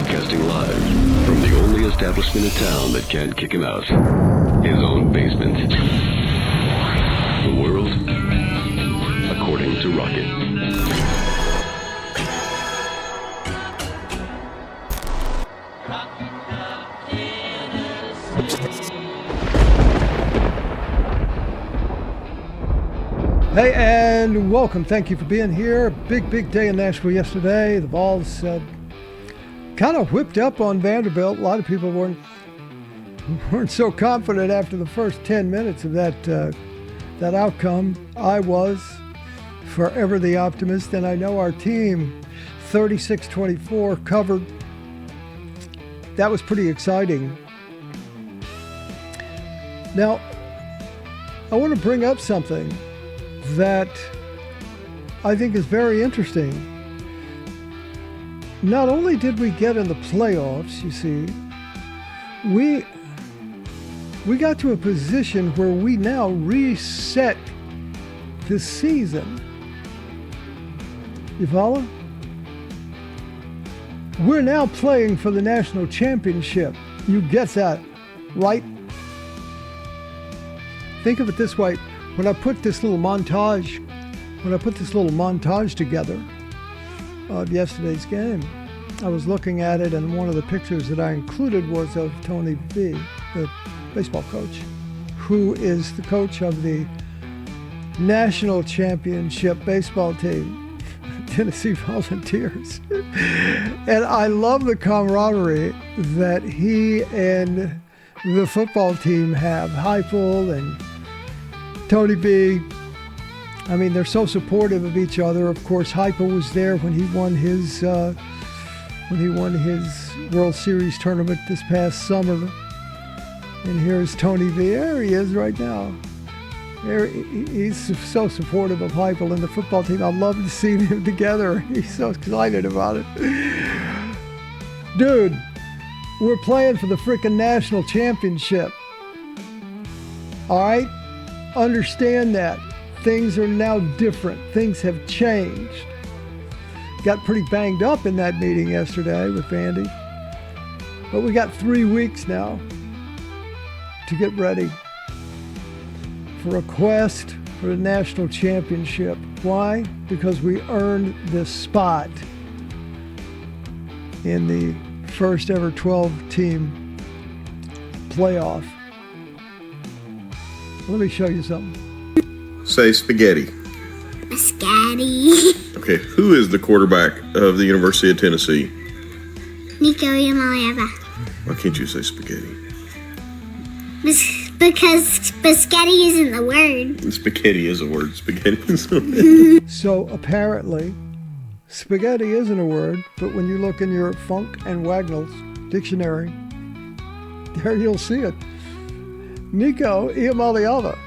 Broadcasting live from the only establishment in town that can't kick him out. His own basement. The world according to Rocket. Hey, and welcome. Thank you for being here. Big day in Nashville yesterday. The Vols kind of whipped up on Vanderbilt. A lot of people weren't so confident after the first 10 minutes of that outcome. I was forever the optimist, and I know our team, 36-24, covered. That was pretty exciting. Now, I want to bring up something that I think is very interesting. Not only did we get in the playoffs, you see, we got to a position where we now reset the season. You follow? We're now playing for the national championship. You get that, right? Think of it this way. When I put this little montage together of yesterday's game, I was looking at it, and one of the pictures that I included was of Tony V, the baseball coach, who is the coach of the national championship baseball team, Tennessee Volunteers. And I love the camaraderie that he and the football team have. Heupel and Tony B. I mean, they're so supportive of each other. Of course, Heupel was there when he won his World Series tournament this past summer. And here's Tony V. There he is right now. He's so supportive of Heupel and the football team. I'd love to see them together. He's so excited about it. Dude, we're playing for the freaking national championship. All right? Understand that. Things are now different. Things have changed. Got pretty banged up in that meeting yesterday with Vandy. But we got 3 weeks now to get ready for a quest for the national championship. Why? Because we earned this spot in the first ever 12-team playoff. Let me show you something. Say spaghetti. Pesketti. Okay, who is the quarterback of the University of Tennessee? Nico Yamalieva. Why can't you say spaghetti? Because Pesketti isn't the word. Spaghetti is a word. Spaghetti is a word. So apparently, spaghetti isn't a word, but when you look in your Funk and Wagnall's dictionary, there you'll see it. Nico Iamaleava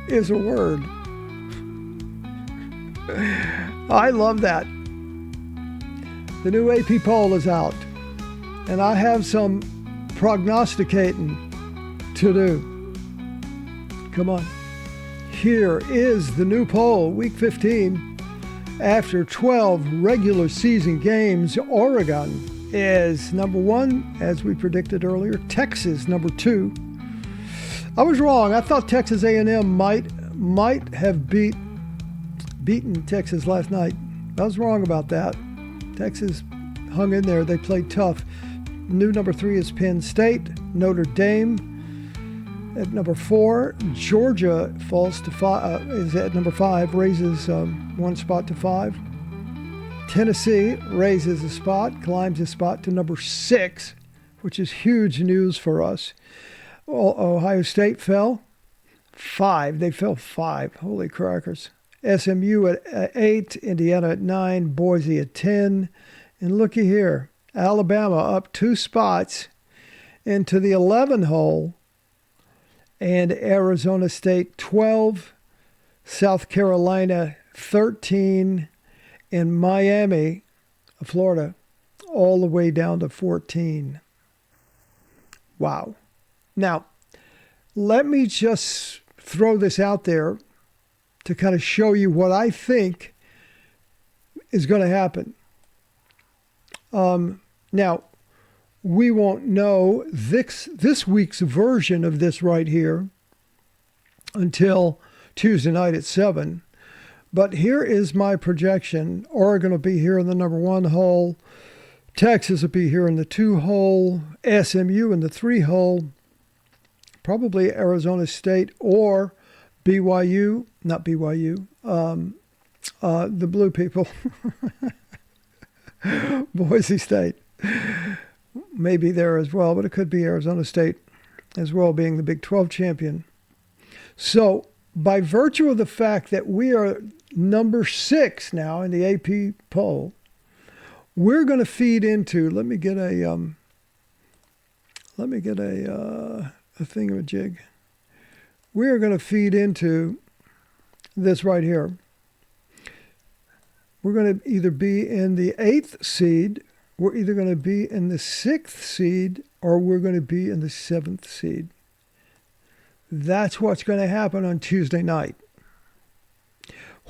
is a word. I love that. The new AP poll is out, and I have some prognosticating to do. Come on. Here is the new poll, week 15. After 12 regular season games, Oregon is number 1, as we predicted earlier. Texas, number 2. I was wrong. I thought Texas A&M might have beaten Texas last night. I was wrong about that. Texas hung in there. They played tough. New number 3 is Penn State. Notre Dame at number 4. Georgia falls to 5. Is at number 5. Raises 1 spot to 5. Tennessee raises a spot, climbs a spot to number 6, which is huge news for us. Ohio State fell 5. They fell 5. Holy crackers. SMU at 8. Indiana at 9. Boise at 10. And looky here. Alabama up 2 spots into the 11 hole. And Arizona State 12. South Carolina 13. And Miami, Florida, all the way down to 14. Wow. Now, let me just throw this out there to kind of show you what I think is going to happen. Now, we won't know this week's version of this right here until Tuesday night at 7. But here is my projection. Oregon will be here in the number 1 hole. Texas will be here in the 2 hole. SMU in the 3 hole. Probably Arizona State or BYU. Not BYU. The blue people. Boise State. Maybe there as well, but it could be Arizona State as well, being the Big 12 champion. So, by virtue of the fact that we are number 6 now in the AP poll, we're going to feed into. Let me get a thingamajig. We're going to feed into this right here. We're going to either be in the 8th seed, we're either going to be in the 6th seed, or we're going to be in the 7th seed. That's what's going to happen on Tuesday night.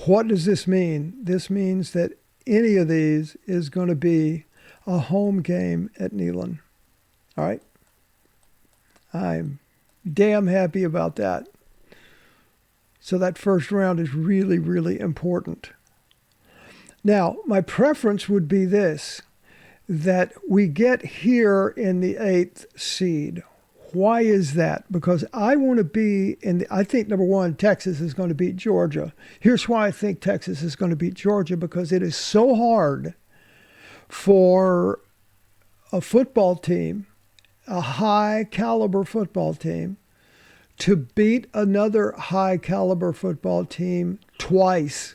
What does this mean? This means that any of these is going to be a home game at Neyland. All right? I'm damn happy about that. So that first round is really, really important. Now, my preference would be this, that we get here in the 8th seed. Why is that? Because I want to be I think, number 1, Texas is going to beat Georgia. Here's why I think Texas is going to beat Georgia, because it is so hard for a football team, a high caliber football team, to beat another high caliber football team twice.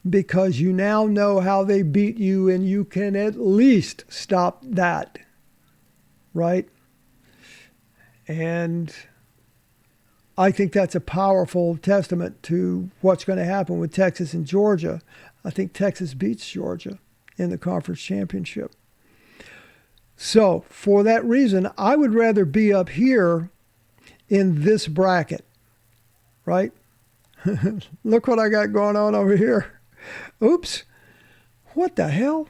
Because you now know how they beat you and you can at least stop that. Right? And I think that's a powerful testament to what's going to happen with Texas and Georgia. I think Texas beats Georgia in the conference championship. So for that reason, I would rather be up here in this bracket, right? Look what I got going on over here. Oops. What the hell?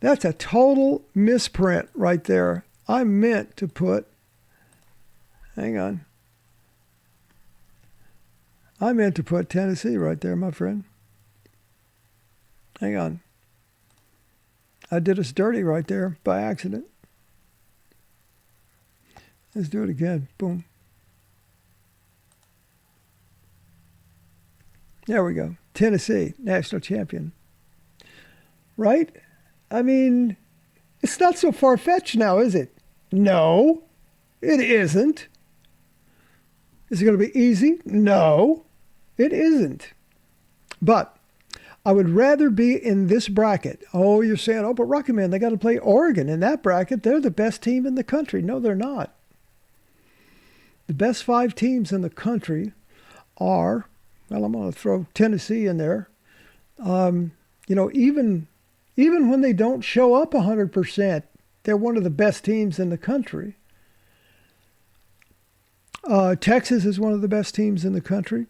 That's a total misprint right there. I meant to put, hang on. I meant to put Tennessee right there, my friend. Hang on. I did us dirty right there by accident. Let's do it again. Boom. There we go. Tennessee, national champion. Right? I mean, it's not so far-fetched now, is it? No, it isn't. Is it going to be easy? No, it isn't. But I would rather be in this bracket. Oh, you're saying, oh, but Rocky Man, they got to play Oregon in that bracket. They're the best team in the country. No, they're not. The best 5 teams in the country are, well, I'm going to throw Tennessee in there. Even when they don't show up 100%, they're one of the best teams in the country. Texas is one of the best teams in the country.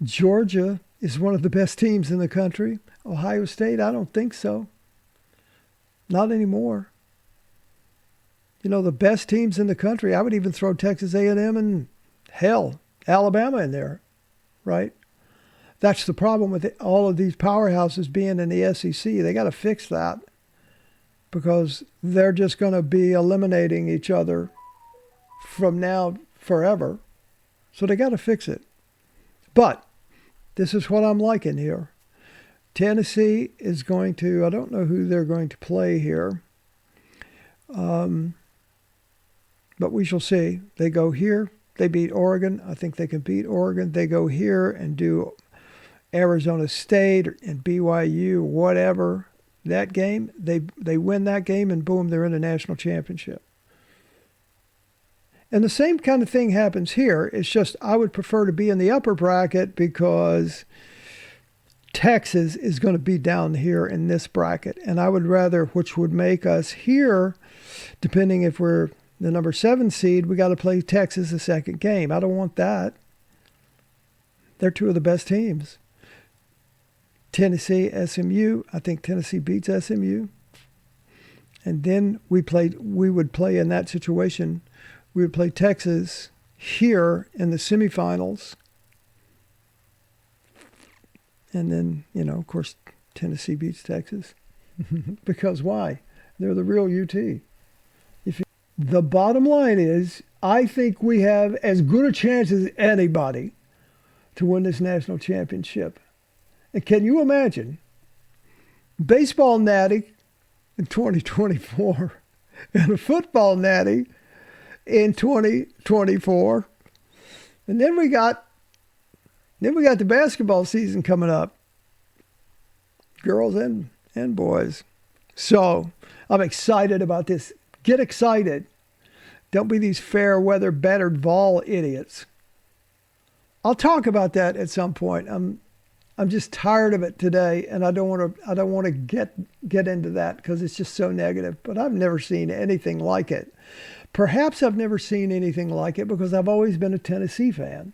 Georgia is one of the best teams in the country. Ohio State, I don't think so. Not anymore. The best teams in the country, I would even throw Texas A&M and, hell, Alabama in there, right? That's the problem with all of these powerhouses being in the SEC. They got to fix that because they're just going to be eliminating each other from now forever. So they got to fix it. But this is what I'm liking here. Tennessee is going to, I don't know who they're going to play here. But we shall see. They go here. They beat Oregon. I think they can beat Oregon. They go here and do Arizona State and BYU, whatever. That game, they win that game and boom, they're in the national championship. And the same kind of thing happens here. It's just I would prefer to be in the upper bracket because Texas is going to be down here in this bracket. And I would rather, which would make us here, depending if we're the number 7 seed, we got to play Texas the second game. I don't want that. They're 2 of the best teams. Tennessee, SMU. I think Tennessee beats SMU. And then we would play in that situation. We would play Texas here in the semifinals. And then, of course, Tennessee beats Texas. Because why? They're the real UT. The bottom line is, I think we have as good a chance as anybody to win this national championship. And can you imagine baseball Natty in 2024 and a football Natty in 2024? And then we got the basketball season coming up, girls and boys. So I'm excited about this. Get excited. Don't be these fair weather battered Vol idiots. I'll talk about that at some point. I'm just tired of it today, and I don't want to get into that because it's just so negative. But I've never seen anything like it. Perhaps I've never seen anything like it because I've always been a Tennessee fan.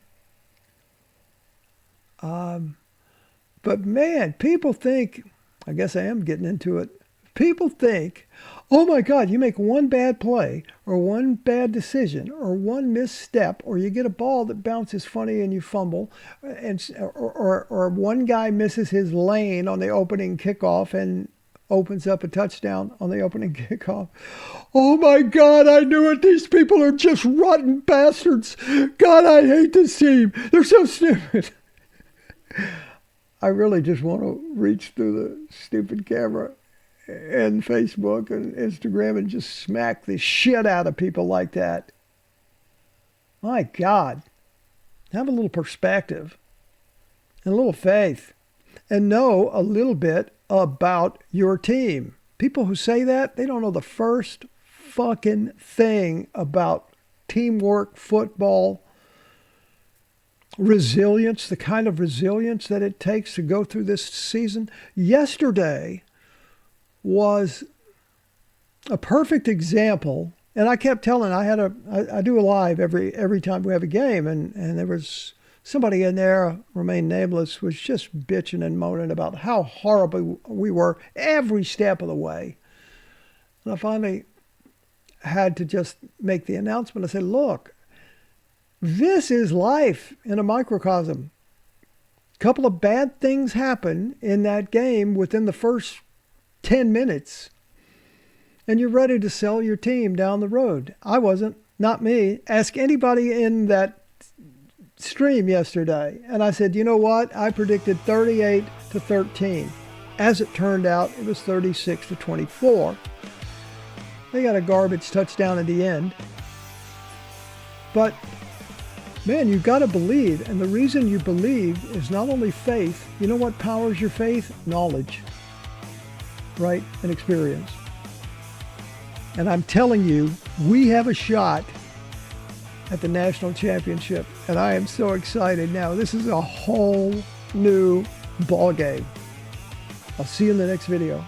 But man, people think, I guess I am getting into it. People think, oh my God, you make one bad play or one bad decision or one misstep, or you get a ball that bounces funny and you fumble, or one guy misses his lane on the opening kickoff and opens up a touchdown on the opening kickoff. Oh my God, I knew it. These people are just rotten bastards. God, I hate this team. They're so stupid. I really just want to reach through the stupid camera and Facebook and Instagram and just smack the shit out of people like that. My God. Have a little perspective and a little faith and know a little bit about your team. People who say that, they don't know the first fucking thing about teamwork, football, resilience, the kind of resilience that it takes to go through this season. Yesterday was a perfect example, and I kept telling, I do a live every time we have a game, and there was somebody in there, remain nameless, was just bitching and moaning about how horrible we were every step of the way. And I finally had to just make the announcement. I said, look, this is life in a microcosm. A couple of bad things happen in that game within the first 10 minutes, and you're ready to sell your team down the road. I wasn't, not me. Ask anybody in that stream yesterday. And I said, you know what? I predicted 38-13. As it turned out, it was 36-24. They got a garbage touchdown at the end. But man, you've got to believe. And the reason you believe is not only faith. You know what powers your faith? Knowledge. Right? And experience. And I'm telling you, we have a shot at the national championship. And I am so excited now. This is a whole new ball game. I'll see you in the next video.